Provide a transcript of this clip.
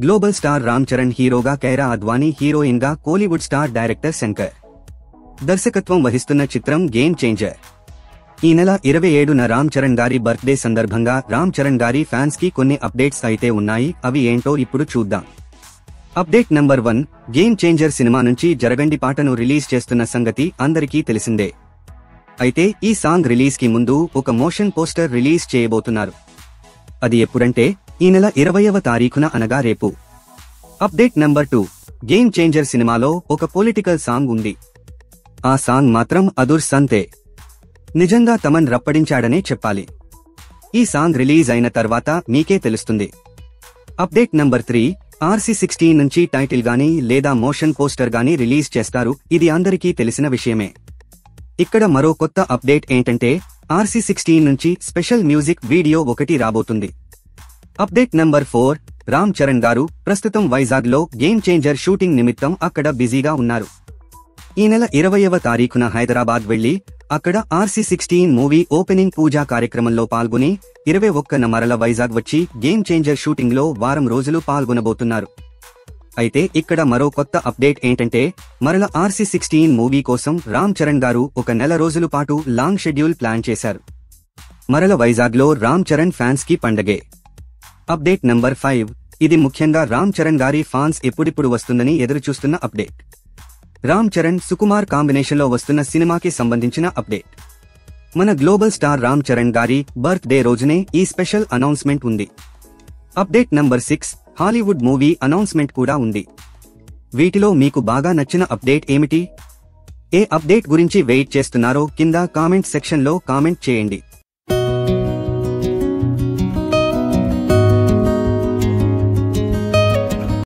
Global star Ram Charan హీరోగా, Kiara Advani heroine గా, Kollywood star director Shankar దర్శకత్వం వహిస్తున్న చిత్రం గేమ్ చేంజర్. ఈ నెల 27న రామ్ చరణ్ గారి బర్త్డే సందర్భంగా రామ్ చరణ్ గారి ఫ్యాన్స్ కి కొన్ని అప్డేట్స్ అయితే ఉన్నాయి. అవి ఏంటో ఇప్పుడు చూద్దాం. Update number 1, game changer cinema నుంచి జరగండి పాటను రిలీజ్ చేస్తున్న సంగతి అందరికీ తెలిసిందే. అయితే ఈ సాంగ్ రిలీజ్ కి ముందు ఒక మోషన్ పోస్టర్ రిలీజ్ చేయబోతున్నారు. అది ఎప్పుడంటే ఈ నెల 20వ తారీఖున, అనగా రేపు. అప్డేట్ నంబర్ 2, గేమ్ చేంజర్ సినిమాలో ఒక పొలిటికల్ సాంగ్ ఉంది. ఆ సాంగ్ మాత్రం అదుర్స్ అంతే. నిజంగా తమన్ రప్పడించాడనే చెప్పాలి. ఈ సాంగ్ రిలీజ్ అయిన తర్వాత మీకే తెలుస్తుంది. అప్డేట్ నంబర్ 3, RC16 నుంచి టైటిల్ గానీ లేదా మోషన్ పోస్టర్ గానీ రిలీజ్ చేస్తారు. ఇది అందరికీ తెలిసిన విషయమే. ఇక్కడ మరో కొత్త అప్డేట్ ఏంటంటే RC16 నుంచి స్పెషల్ మ్యూజిక్ వీడియో ఒకటి రాబోతుంది. అప్డేట్ నంబర్ 4, రామ్ చరణ్ గారు ప్రస్తుతం వైజాగ్ లో గేమ్ చేంజర్ షూటింగ్ నిమిత్తం అక్కడ బిజీగా ఉన్నారు. ఈ నెల 20వ తారీఖున హైదరాబాద్ వెళ్లి అక్కడ RC16 మూవీ ఓపెనింగ్ పూజా కార్యక్రమంలో పాల్గొని 21న మరల వైజాగ్ వచ్చి గేమ్ చేంజర్ షూటింగ్ లో వారం రోజులు పాల్గొనబోతున్నారు. అయితే ఇక్కడ మరో కొత్త అప్డేట్ ఏంటంటే మరల RC16 మూవీ కోసం రామ్ చరణ్ గారు ఒక నెల రోజుల పాటు లాంగ్ షెడ్యూల్ ప్లాన్ చేశారు. మరల వైజాగ్ లో రామ్ చరణ్ ఫ్యాన్స్ కి పండగే. అప్డేట్ నంబర్ 5, ఇది ముఖ్యంగా రామ్ చరణ్ గారి ఫ్యాన్స్ ఎప్పుడిప్పుడు వస్తుందని ఎదురుచూస్తున్న అప్డేట్. రామ్ చరణ్, సుకుమార్ కాంబినేషన్లో వస్తున్న సినిమాకి సంబంధించిన అప్డేట్. మన గ్లోబల్ స్టార్ రామ్ చరణ్ గారి బర్త్ డే రోజునే ఈ స్పెషల్ అనౌన్స్మెంట్ ఉంది. Update number 6, Hollywood movie announcement కూడా ఉంది. వీటిలో మీకు బాగా నచ్చిన అప్డేట్ ఏమిటి? ఏ అప్డేట్ గురించి వెయిట్ చేస్తున్నారో కింద కామెంట్ సెక్షన్లో కామెంట్ చేయండి.